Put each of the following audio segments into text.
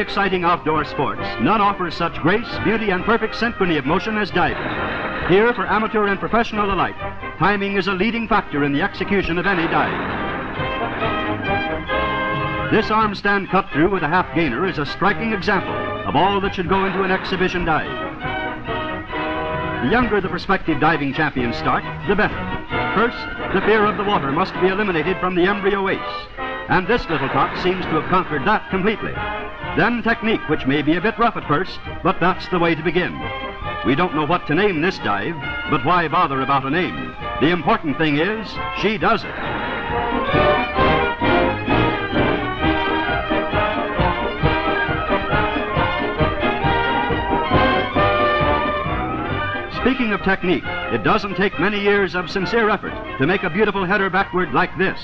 exciting outdoor sports, none offers such grace, beauty, and perfect symphony of motion as diving. Here, for amateur and professional alike, timing is a leading factor in the execution of any dive. This arm stand cut through with a half gainer is a striking example of all that should go into an exhibition dive. The younger the prospective diving champions start, the better. First, the fear of the water must be eliminated from the embryo ace, and this little tot seems to have conquered that completely. Then technique, which may be a bit rough at first, but that's the way to begin. We don't know what to name this dive, but why bother about a name? The important thing is, she does it. Speaking of technique, it doesn't take many years of sincere effort to make a beautiful header backward like this.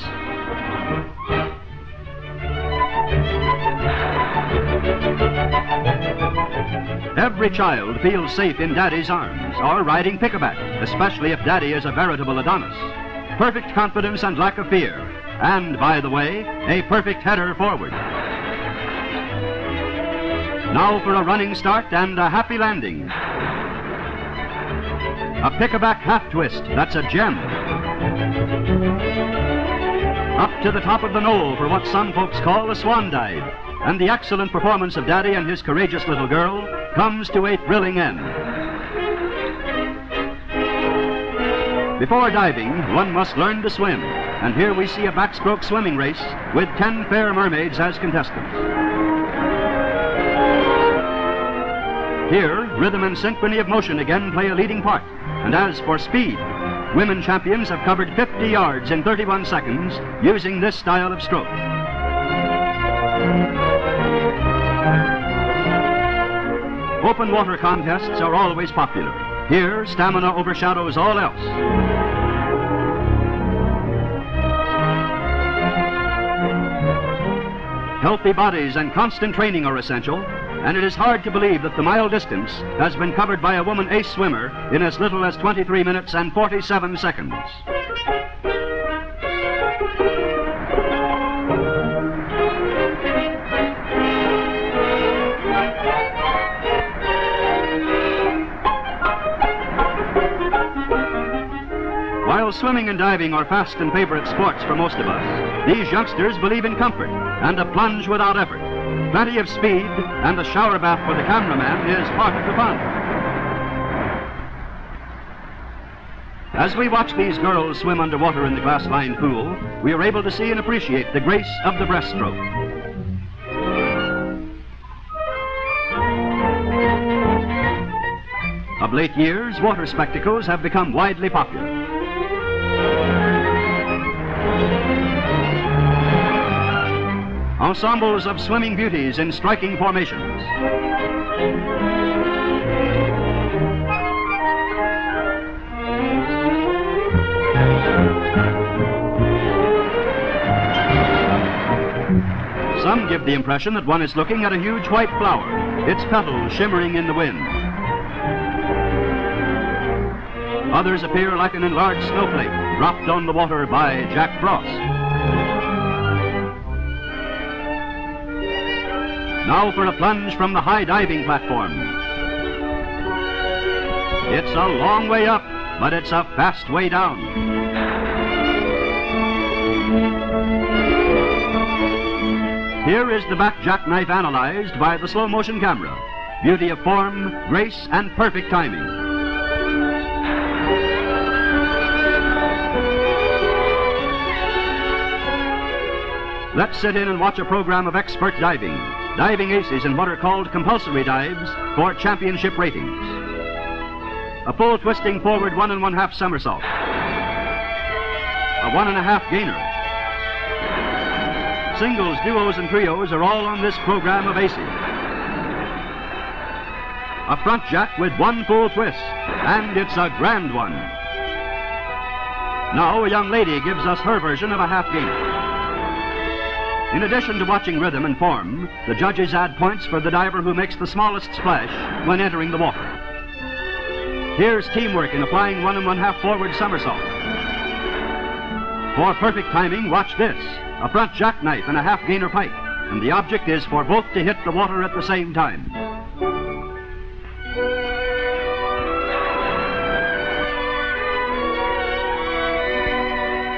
Every child feels safe in Daddy's arms or riding pickaback, especially if Daddy is a veritable Adonis. Perfect confidence and lack of fear, and, by the way, a perfect header forward. Now for a running start and a happy landing. A pickaback half twist, that's a gem. Up to the top of the knoll for what some folks call a swan dive. And the excellent performance of Daddy and his courageous little girl comes to a thrilling end. Before diving, one must learn to swim. And here we see a backstroke swimming race with 10 fair mermaids as contestants. Here, rhythm and symphony of motion again play a leading part. And as for speed, women champions have covered 50 yards in 31 seconds using this style of stroke. Open water contests are always popular. Here, stamina overshadows all else. Healthy bodies and constant training are essential, and it is hard to believe that the mile distance has been covered by a woman ace swimmer in as little as 23 minutes and 47 seconds. While swimming and diving are fast and favorite sports for most of us, these youngsters believe in comfort and a plunge without effort. Plenty of speed and a shower bath for the cameraman is part of the fun. As we watch these girls swim underwater in the glass-lined pool, we are able to see and appreciate the grace of the breaststroke. Of late years, water spectacles have become widely popular. Ensembles of swimming beauties in striking formations. Some give the impression that one is looking at a huge white flower, its petals shimmering in the wind. Others appear like an enlarged snowflake dropped on the water by Jack Frost. Now for a plunge from the high diving platform. It's a long way up, but it's a fast way down. Here is the back jackknife analyzed by the slow motion camera. Beauty of form, grace, and perfect timing. Let's sit in and watch a program of expert diving. Diving aces in what are called compulsory dives for championship ratings. A full twisting forward 1 1/2 somersault. A 1 1/2 gainer. Singles, duos, and trios are all on this program of aces. A front jack with 1 full twist, and it's a grand one. Now a young lady gives us her version of a half gainer. In addition to watching rhythm and form, the judges add points for the diver who makes the smallest splash when entering the water. Here's teamwork in applying 1 1/2 forward somersault. For perfect timing, watch this. A front jackknife and a half gainer pike. and the object is for both to hit the water at the same time.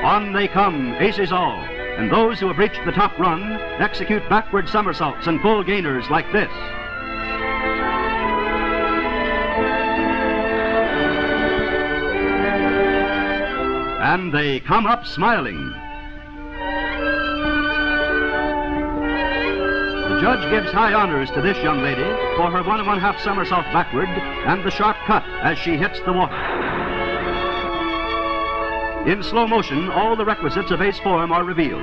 On they come, aces all, and those who have reached the top run execute backward somersaults and full gainers like this. And they come up smiling. The judge gives high honors to this young lady for her 1 1/2 somersault backward and the sharp cut as she hits the water. In slow motion, all the requisites of ace form are revealed.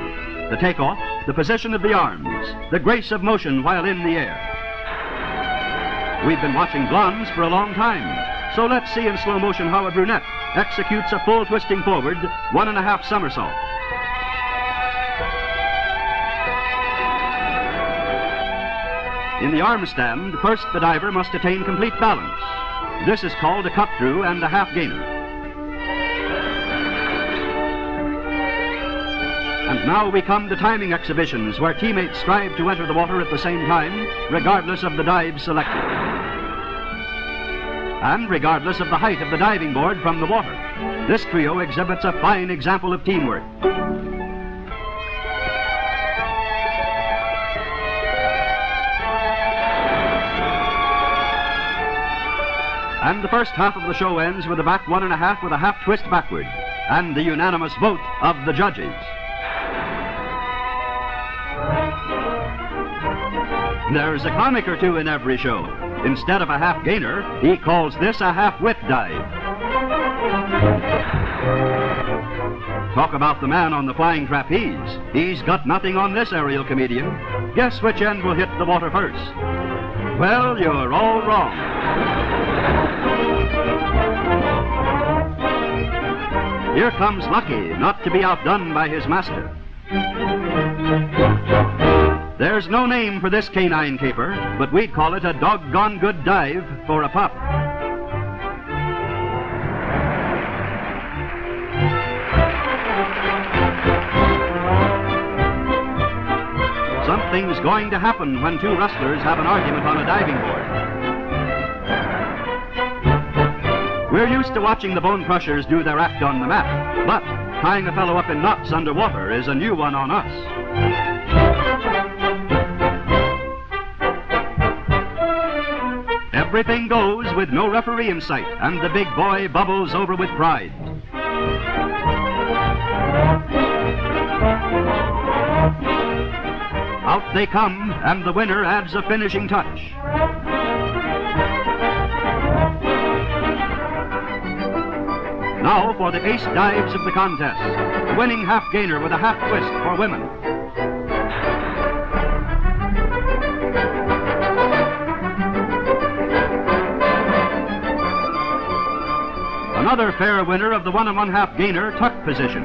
The takeoff, the position of the arms, the grace of motion while in the air. We've been watching blondes for a long time, so let's see in slow motion how a brunette executes a full twisting forward 1 1/2 somersault. In the arm stand, first the diver must attain complete balance. This is called a cut through and a half gainer. And now we come to timing exhibitions where teammates strive to enter the water at the same time, regardless of the dive selected. And regardless of the height of the diving board from the water. This trio exhibits a fine example of teamwork. And the first half of the show ends with a back 1 1/2 with a half twist backward, and the unanimous vote of the judges. There's a comic or two in every show. Instead of a half gainer, he calls this a half width dive. Talk about the man on the flying trapeze. He's got nothing on this aerial comedian. Guess which end will hit the water first? Well, you're all wrong. Here comes Lucky, not to be outdone by his master. There's no name for this canine caper, but we'd call it a doggone good dive for a pup. Something's going to happen when two wrestlers have an argument on a diving board. We're used to watching the bone crushers do their act on the mat, but tying a fellow up in knots underwater is a new one on us. Everything goes with no referee in sight, and the big boy bubbles over with pride. Out they come, and the winner adds a finishing touch. Now for the ace dives of the contest. The winning half gainer with a half twist for women. Another fair winner of the 1 1/2 gainer tuck position.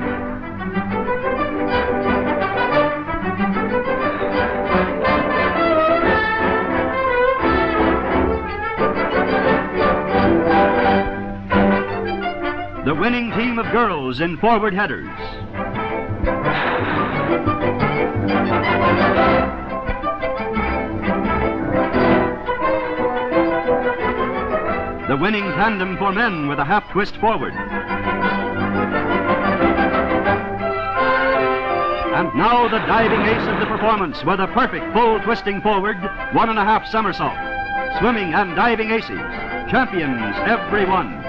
The winning team of girls in forward headers. The winning tandem for men with a half twist forward. And now the diving ace of the performance with a perfect full twisting forward 1 1/2 somersault. Swimming and diving aces, champions every one.